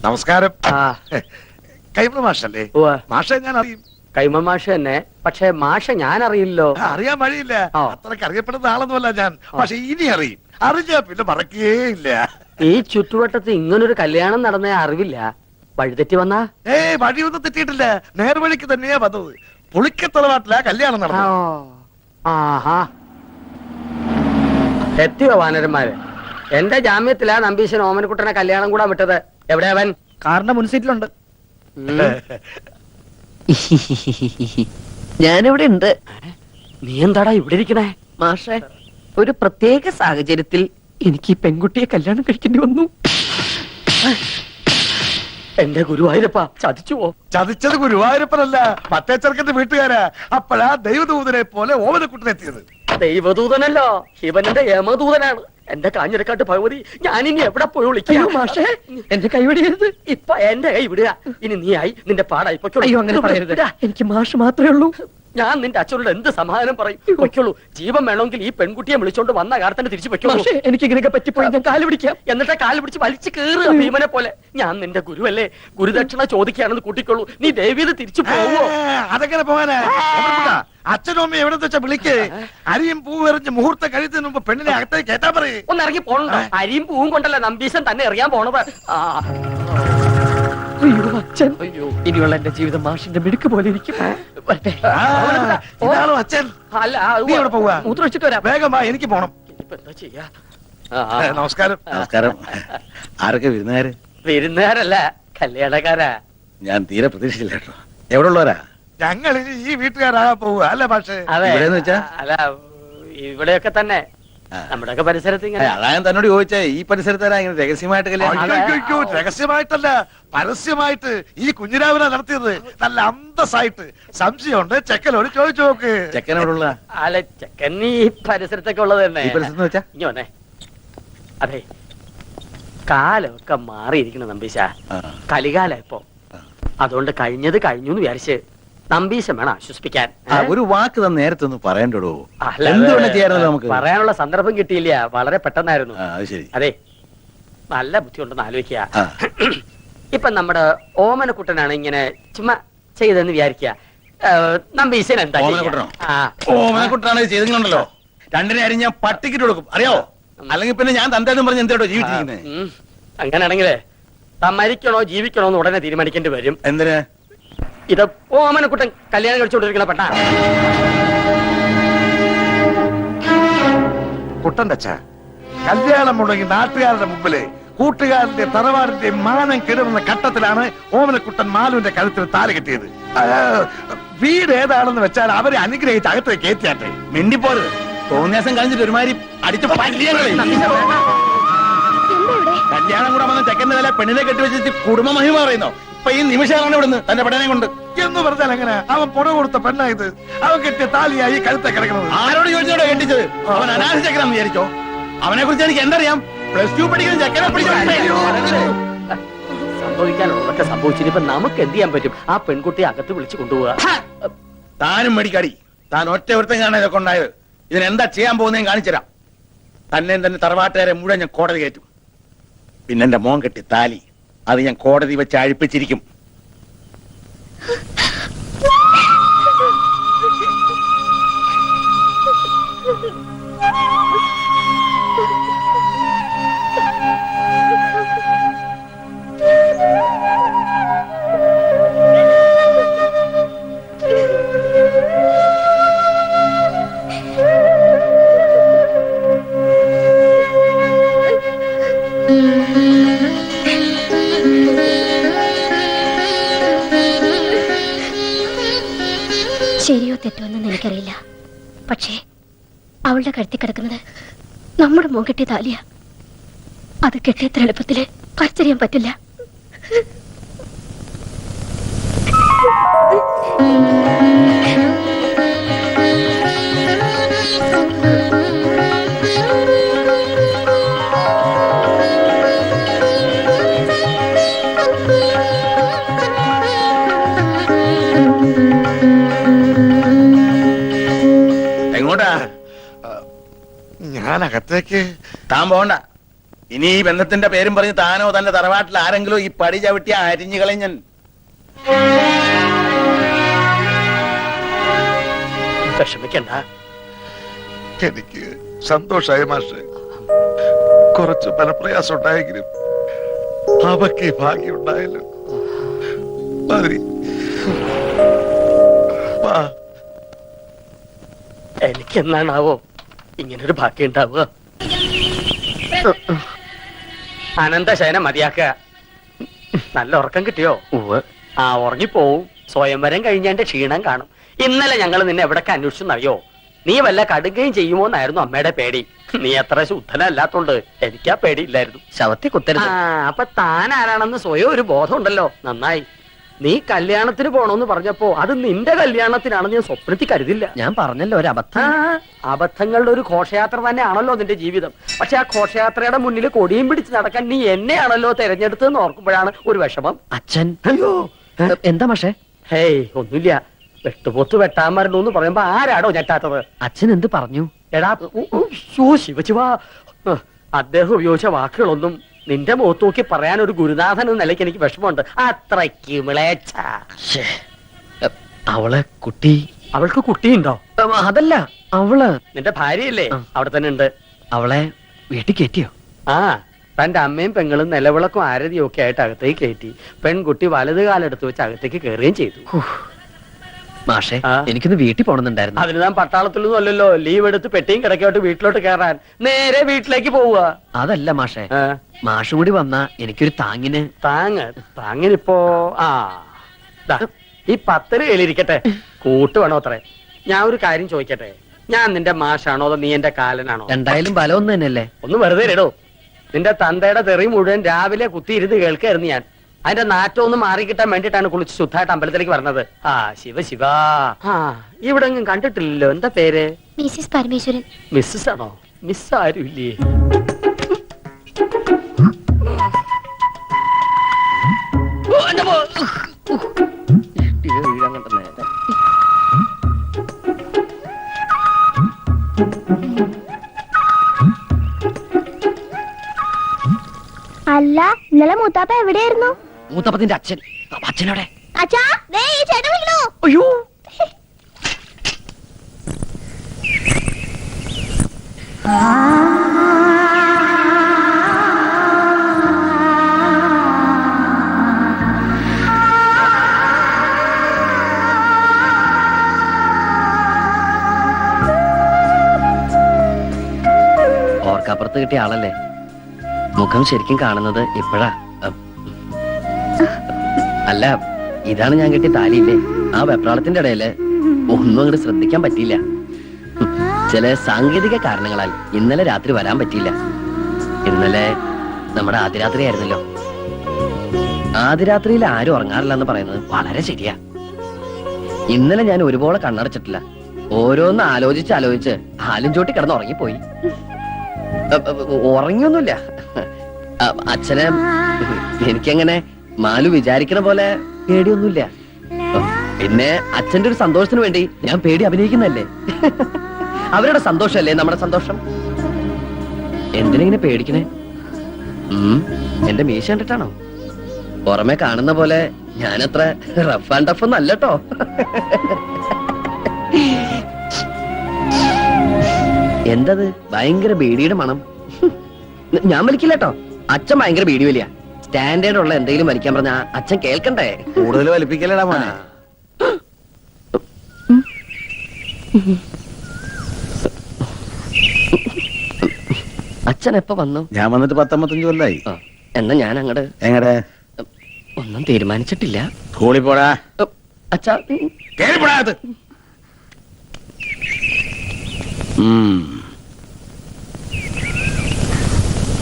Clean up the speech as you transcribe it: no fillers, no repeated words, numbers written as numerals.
നമസ്കാരം. ആ കൈമ മാഷല്ലേ? ഉവ്വ്. മാഷെ ഞാൻ അറിയും. കൈമ മാഷ തന്നെ. പക്ഷെ മാഷ ഞാൻ അറിയില്ലോ. അറിയാൻ വഴിയില്ല. ആ. അത്രക്ക് അറിയപ്പെടുന്ന ആളൊന്നുമല്ല ഞാൻ. പക്ഷെ ഇനി അറിയും. അറിഞ്ഞാ പിന്നെ മറക്കേ ഇല്ല. ഈ ചുറ്റുവട്ടത്ത് ഇങ്ങനൊരു കല്യാണം നടന്ന അറിവില്ല. വഴിതെറ്റി വന്നാ വഴിയൊന്നും തെറ്റിയിട്ടില്ല. നേർവഴിക്ക് തന്നെയാ വന്നത്. പുളിക്കത്തറവാട്ടിലാ കല്യാണം നടന്നത്. ആഹാ എത്തിയോ വാനരന്മാര്? എന്റെ ജാമ്യത്തിലാ നമ്പീശൻ ഓമനക്കുട്ടനെ കല്യാണം കൂടാൻ വിട്ടത്. എവിടെ അവൻ? കാറിന്റെ മുൻസീറ്റിലുണ്ട്. ഞാനിവിടെ ഉണ്ട്. നീ എന്താടാ ഇവിടെ ഇരിക്കണേ? മാഷെ, ഒരു പ്രത്യേക സാഹചര്യത്തിൽ എനിക്ക് ഈ പെൺകുട്ടിയെ കല്യാണം കഴിക്കേണ്ടി വന്നു. എന്റെ ഗുരുവായൂരപ്പ ചതിച്ചുവോ? ചതിച്ചത് ഗുരുവായൂരപ്പനല്ല, മറ്റേ ചെറുക്കന്റെ വീട്ടുകാരാ. അപ്പോഴാ ദൈവദൂതനെ പോലെ ഓമനക്കുട്ടനെത്തിയത്. ദൈവദൂതനല്ലോ, ശിവന്റെ യമദൂതനാണ്. എന്റെ കാഞ്ഞിരക്കാട്ട് ഭഗവതി, ഞാനിനി എവിടെ പോയി വിളിക്കാം? മാഷെ, എന്റെ കൈവിടരുത്. ഇപ്പൊ എന്റെ കൈ വിടുക. ഇനി നീയായി നിന്റെ പാടായി പൊയ്ക്കോളൂ. അയ്യോ, അങ്ങനെ പറയരുത്. എനിക്ക് മാഷ് മാത്രമേ ഉള്ളൂ. ഞാൻ നിന്റെ അച്ഛനോട് എന്ത് സമാധാനം പറയും? പൊയ്ക്കോളൂ. ജീവൻ വേണമെങ്കിൽ ഈ പെൺകുട്ടിയെ വിളിച്ചോണ്ട് വന്ന കാലത്തന്നെ തിരിച്ചു പൊയ്ക്കോളൂ. മാഷെ, എനിക്ക് ഇങ്ങനെയൊക്കെ പറ്റിപ്പോയി. ഞാൻ കാല് പിടിക്കാം. എന്നിട്ട് കാല് പിടിച്ച് വലിച്ചു കേറുക ഭീമനെ പോലെ. ഞാൻ നിന്റെ ഗുരുവല്ലേ, ഗുരുദക്ഷിണ ചോദിക്കുകയാണെന്ന് കൂട്ടിക്കോളൂ. നീ ദേവീത് തിരിച്ചു പോവോ? അതെങ്ങനെ പോകാനാ? അച്ഛനും അമ്മയും എവിടെ വെച്ചാ വിളിക്ക്. അരിയും പൂവും എറിഞ്ഞ് മുഹൂർത്തം കഴിയുന്നതിന് മുമ്പ് പെണ്ണിനെ അകത്തേക്ക് കേട്ടാ പറയേ. ഒന്ന് ഇറങ്ങി പോണോ? അരിയും പൂവും കൊണ്ടല്ല നമ്പീശൻ തന്നെ എറിയാൻ പോണത്. അയ്യോ അച്ഛൻ, അയ്യോ, ഇനിയുള്ള എന്റെ ജീവിതം മാഷിന്റെ മിടുക്ക് പോലെ ഇരിക്കും. വരട്ടെ. ഇതാണോ അച്ഛൻ? അല്ല, നീ എവിടെ പോവാ? മൂത്രമൊഴിച്ചിട്ട് വരാം. വേഗം വാ, എനിക്ക് പോണം. ഇനിയിപ്പോ എന്താ ചെയ്യാ? നമസ്കാരം. നമസ്കാരം. ആരൊക്കെ വിരുന്നുകാര്? വിരുന്നുകാരല്ല, കല്യാണക്കാരാ. ഞാൻ തീരെ പ്രതീക്ഷിച്ചില്ല കേട്ടോ. എവിടെ ഉള്ളവരാ? ഞങ്ങൾ ഇനി ഈ വീട്ടുകാരാകാൻ പോവുക അല്ലേ പക്ഷേ? അതെ, ഇവിടെന്ന് വെച്ചാ? അല്ല, ഇവിടെയൊക്കെ തന്നെ നമ്മുടെയൊക്കെ പരിസരത്ത് ഇങ്ങനെ. അതാ ഞാൻ തന്നോട് ചോദിച്ചേ, ഈ പരിസരത്താരാ ഇങ്ങനെ രഹസ്യമായിട്ട് കല്യാണം? അയ്യോ, രഹസ്യമായിട്ടല്ല, പരസ്യമായിട്ട് ഈ കുഞ്ഞിരാവിനെ നടത്തിയത്. നല്ല അന്തസ്സായിട്ട്. സംശയമുണ്ട്, ചെക്കനോട് ചോദിച്ചു നോക്ക്. ചെക്കനോടുള്ള അല്ല, ചെക്കൻ ഈ പരിസരത്തൊക്കെ ഉള്ളത് തന്നെ. ഈ പരിസരത്ത് വെച്ചാ? ഇനി വന്നേ. അതെ, കാലമൊക്കെ മാറിയിരിക്കണം നമ്പീശ. കലികാലം ഇപ്പൊ. അതുകൊണ്ട് കഴിഞ്ഞത് കഴിഞ്ഞു എന്ന് വിചാരിച്ച് നമ്പീശം വേണം ആശ്വസിപ്പിക്കാൻ. ഒരു വാക്ക് തന്നെ നേരത്തെ ഒന്ന് പറയണ്ടോ? അല്ല, എന്തുകൊണ്ട് ചെയ്യാറുണ്ട് നമുക്ക്? പറയാനുള്ള സന്ദർഭം കിട്ടിയില്ല, വളരെ പെട്ടെന്നായിരുന്നു. അത് ശരി. അതെ, നല്ല ബുദ്ധി ഉണ്ടെന്ന് ആലോചിക്കുക. ആ. ഇപ്പൊ നമ്മുടെ ഓമനക്കുട്ടനാണ് ഇങ്ങനെ ചുമ്മാ ചെയ്തെന്ന് വിചാരിക്കുക. നമ്പീശൻ എന്താ ചെയ്യാ? ഓമനക്കുട്ടനോ? ആ. ഓമനക്കുട്ടനാണ് ചെയ്തെങ്കിലുണ്ടല്ലോ, രണ്ടിനെ അരി ഞാൻ പട്ടിക്കിട്ട് കൊടുക്കും, അറിയാവോ? അല്ലെങ്കിൽ പിന്നെ ഞാൻ തന്തേന്നും പറഞ്ഞ് എന്തോ ജീവിച്ചിരിക്കുന്നത്. അങ്ങനെയാണെങ്കിലേ മരിക്കണോ ജീവിക്കണോ എന്ന് ഉടനെ തീരുമാനിക്കേണ്ടി വരും. എന്തിന്? ഇത് ഓമനക്കുട്ടൻ കല്യാണം കഴിച്ചുകൊണ്ടിരിക്കണ പെട്ടാ. കുട്ടന്റെ അച്ഛ, കല്യാണം മുടങ്ങി നാട്ടുകാരുടെ മുമ്പില് കൂട്ടുകാരന്റെ തറവാടിന്റെ മാനം കെടുന്ന ഘട്ടത്തിലാണ് ഓമനക്കുട്ടൻ മാലുവിന്റെ കഴുത്തിൽ താല് കെട്ടിയത്. വീട് ഏതാണെന്ന് വെച്ചാൽ അവരെ അനുഗ്രഹിച്ച് അകത്തേക്ക് കയറ്റിയാട്ടെ. മിണ്ടിപ്പോരുത്. തോന്നിയാസം കഴിഞ്ഞിട്ട് ഒരുമാതിരി അടിച്ചു കല്യാണം കൂടെ വന്ന ചെക്കന്റെ തല പെണ്ണിനെ കെട്ടിവെച്ചിട്ട് കുടുംബ മഹിമ പറയുന്നോ? ഇപ്പൊ ഈ നിമിഷമാണ് ഇവിടുന്ന് തന്റെ പെണ്ണനെ കൊണ്ട് എന്ന് പറഞ്ഞാൽ എങ്ങനെ? അവൻ പുറ കൊടുത്ത പെണ്ണായത്. അവൻ കെട്ടിയ താലിയായി കഴുത്തെ കിടക്കുന്നത്. ആരോട് ചോദിച്ചോടോ കെട്ടിച്ചത്? അവൻ അനാഥ ചെക്കനാന്ന് വിചാരിച്ചോ? അവനെ കുറിച്ച് എനിക്ക് എന്തറിയാം? +2 പഠിക്കുന്ന ചെക്കനെ സംഭവിക്കാനുള്ളതൊക്കെ സംഭവിച്ചിട്ട് നമുക്ക് എന്ത് ചെയ്യാൻ പറ്റും? ആ പെൺകുട്ടിയെ അകത്ത് വിളിച്ചു കൊണ്ടുപോവാ. താനും മേടിക്കാടി. താൻ ഒറ്റ ഒരുത്തം കാണാൻ ഇതൊക്കെ ഉണ്ടായത്. ഇതിനെന്താ ചെയ്യാൻ പോകുന്നതെന്ന് കാണിച്ചുതരാം. തന്നെ തന്നെ തറവാട്ടുകാരെ മുഴുവൻ ഞാൻ കോടതി കയറ്റും. പിന്നെ എന്റെ മോൻ കെട്ടി താലി അത് ഞാൻ കോടതി വെച്ച് അഴിപ്പിച്ചിരിക്കും. ശരിയോ തെറ്റോ എന്ന് എനിക്കറിയില്ല. പക്ഷേ അവളുടെ കഴുത്തി കിടക്കുന്നത് നമ്മുടെ മോൻ കെട്ടിയ താലിയ. അത് കെട്ടിയത്ര എളുപ്പത്തില് പറിച്ചറിയാൻ പറ്റില്ല. എങ്ങോട്ടാ? ഞാൻ അകത്തേക്ക്. താൻ പോകണ്ട. ഇനി ഈ ബന്ധത്തിന്റെ പേരും പറഞ്ഞ് താനോ തന്റെ തറവാട്ടിൽ ആരെങ്കിലും ഈ പടി ചവിട്ടിയ അരിഞ്ഞു കളഞ്ഞൻ. വിഷമിക്കണ്ട. എനിക്ക് സന്തോഷായി മാഷെ. കുറച്ച് മനപ്രയാസം ഉണ്ടായെങ്കിലും അവക്ക് ഭാഗ്യം ഉണ്ടായല്ലോ. മതി. വാ. എനിക്ക് എന്നാണാവോ ഇങ്ങനൊരു ഭാഗ്യം ഉണ്ടാവുക? അനന്തശയനം മതിയാക്കുക. നല്ല ഉറക്കം കിട്ടിയോ? ആ, ഉറങ്ങിപ്പോവും. സ്വയംവരം കഴിഞ്ഞതിന്റെ ക്ഷീണം കാണും. ഇന്നലെ ഞങ്ങൾ നിന്നെ എവിടൊക്കെ അന്വേഷിച്ചെന്നറിയോ? നീ വല്ല കടുകയും ചെയ്യുമോന്നായിരുന്നു അമ്മയുടെ പേടി. നീ അത്ര ശുദ്ധനല്ലാത്തോണ്ട് എനിക്കാ പേടിയില്ലായിരുന്നു. ശവത്തെ കുത്തരുത്. അപ്പൊ താൻ ആരാണെന്ന് സ്വയം ഒരു ബോധം ഉണ്ടല്ലോ. നന്നായി. നീ കല്യാണത്തിന് പോണോന്ന് പറഞ്ഞപ്പോ അത് നിന്റെ കല്യാണത്തിനാണെന്ന് ഞാൻ സ്വപ്നത്തിൽ കരുതില്ല. ഞാൻ പറഞ്ഞല്ലോ ഒരു അബദ്ധം. അബദ്ധങ്ങളുടെ ഒരു ഘോഷയാത്ര തന്നെയാണല്ലോ നിന്റെ ജീവിതം. പക്ഷെ ആ ഘോഷയാത്രയുടെ മുന്നിൽ കൊടിയും പിടിച്ച് നടക്കാൻ നീ എന്നെയാണല്ലോ തെരഞ്ഞെടുത്തതെന്ന് ഓർക്കുമ്പോഴാണ് ഒരു വിഷമം. അച്ഛൻ അയ്യോ, എന്താ മാഷേ? ഹേയ്, ഒന്നുമില്ല. വെട്ടുപോത്ത് വെട്ടാൻ മരണു എന്ന് പറയുമ്പോ ആരാടോ ഞെട്ടാത്തത്? അച്ഛൻ എന്ത് പറഞ്ഞു? എടാ, ശിവശിവാ, അദ്ദേഹം ഉപയോഗിച്ച വാക്കുകളൊന്നും നിന്റെ മുഖത്ത് നോക്കി പറയാൻ ഒരു ഗുരുനാഥൻ എന്ന നിലയ്ക്ക് എനിക്ക് വിഷമമുണ്ട്. അത്രയ്ക്ക് വിളേച്ച. അവളെ കുട്ടി. അവൾക്ക് കുട്ടിയുണ്ടോ? അതല്ല, അവള് നിന്റെ ഭാര്യയല്ലേ? അവിടെ തന്നെ ഉണ്ട്. അവളെ വീട്ടിൽ കയറ്റിയോ? ആ, തന്റെ അമ്മയും പെങ്ങളും നിലവിളക്കും ആരതിയും ഒക്കെ ആയിട്ട് അകത്തേക്ക് കയറ്റി. പെൺകുട്ടി വലത് കാലെടുത്ത് വെച്ച് അകത്തേക്ക് കയറുകയും ചെയ്തു. മാഷേ, ആ? എനിക്കൊന്ന് വീട്ടിൽ പോണെന്നുണ്ടായിരുന്നു. അതിന് താൻ പട്ടാളത്തിലൊന്നും അല്ലല്ലോ. ലീവ് എടുത്ത് പെട്ടിയും കിടക്കോട്ട് വീട്ടിലോട്ട് കയറാൻ. നേരെ വീട്ടിലേക്ക് പോവുക. അതല്ല മാഷേ, ആ, മാഷും കൂടി വന്നാ എനിക്കൊരു താങ്ങിന്. താങ്ങിനിപ്പോ ആ ദാ, ഈ 10 കയ്യിലിരിക്കട്ടെ. കൂട്ട് വേണോ അത്രേ? ഞാൻ ഒരു കാര്യം ചോദിക്കട്ടെ. ഞാൻ നിന്റെ മാഷാണോ അതോ നീ എന്റെ കാലനാണോ? എന്തായാലും ബലം ഒന്ന് തന്നെയല്ലേ. ഒന്ന് വെറുതെ ഇടോ. നിന്റെ തന്തയുടെ തെറി മുഴുവൻ രാവിലെ കുത്തിയിരുന്ന് കേൾക്കായിരുന്നു ഞാൻ. അതിന്റെ നാറ്റം ഒന്ന് മാറിക്കിട്ടാൻ വേണ്ടിയിട്ടാണ് കുളിച്ച് ശുദ്ധമായിട്ട് അമ്പലത്തിലേക്ക് പറഞ്ഞത്. ആ, ശിവ. ആ, ഇവിടെ ഒന്നും കണ്ടിട്ടില്ലല്ലോ. എന്താ പേര്? മിസ്സിസ് പരമേശ്വരൻ. മിസ്സസ് ആണോ? മിസ് ആരും ഇല്ലേ? അല്ല, ഇന്നലെ മൂത്താപ്പ എവിടെയായിരുന്നു? മൂത്തപ്പത്തിന്റെ അച്ഛൻ. അച്ഛനോടെ. അച്ഛാ, ദേ ഈ ചേട്ടൻ വിളിക്കണോ? അയ്യോ, ഓർക്കപ്പുറത്ത് കിട്ടിയ ആളല്ലേ. മുഖം ശരിക്കും കാണുന്നത് ഇപ്പോഴാ. അല്ല, ഇതാണ് ഞാൻ കെട്ടിയ താലിയില്ലേ? ആ വെപ്രാളത്തിന്റെ ഇടയില് ഒന്നും അങ്ങോട്ട് ശ്രദ്ധിക്കാൻ പറ്റിയില്ല. ചില സാങ്കേതിക കാരണങ്ങളാൽ ഇന്നലെ രാത്രി വരാൻ പറ്റിയില്ല. ഇന്നലെ നമ്മുടെ ആദ്യരാത്രി ആയിരുന്നല്ലോ. ആദ്യരാത്രിയിൽ ആരും ഉറങ്ങാറില്ല എന്ന് പറയുന്നത് വളരെ ശരിയാ. ഇന്നലെ ഞാൻ ഒരുപോലെ കണ്ണടച്ചിട്ടില്ല. ഓരോന്ന് ആലോചിച്ച് ആലും ചോട്ടി കിടന്ന് ഉറങ്ങിപ്പോയി. ഉറങ്ങിയൊന്നുമില്ല. അച്ഛനെ എനിക്കങ്ങനെ മാലു വിചാരിക്കണ പോലെ പേടിയൊന്നുമില്ല. പിന്നെ അച്ഛന്റെ ഒരു സന്തോഷത്തിന് വേണ്ടി ഞാൻ പേടി അഭിനയിക്കുന്നല്ലേ. അവരുടെ സന്തോഷമല്ലേ നമ്മുടെ സന്തോഷം. എന്തിനെങ്ങനെ പേടിക്കണേ? എന്റെ മീശ കണ്ടിട്ടാണോ? പുറമെ കാണുന്ന പോലെ ഞാനത്ര റഫ് ആൻഡ് ടഫ് ഒന്നും അല്ലട്ടോ. എന്തത് ഭയങ്കര ബീഡിയുടെ മണം? ഞാൻ വലിക്കില്ല കേട്ടോ. അച്ഛൻ ഭയങ്കര ബീഡി വലിയ. സ്റ്റാൻഡേർഡ് ഉള്ള എന്തെങ്കിലും വലിക്കാൻ പറഞ്ഞ അച്ഛൻ കേൾക്കണ്ടേ? കൂടുതൽ വലിപ്പിക്കലടാ മോനെ. അച്ഛൻ എപ്പോ വന്നു? ഞാൻ വന്നിട്ട് 19 കൊല്ലായി. എന്നാ ഞാൻ അങ്ങട്. എങ്ങടെ? ഒന്നും തീരുമാനിച്ചിട്ടില്ല. സ്കൂളിൽ പോടാ. അച്ഛാ, കേറി പോടാ.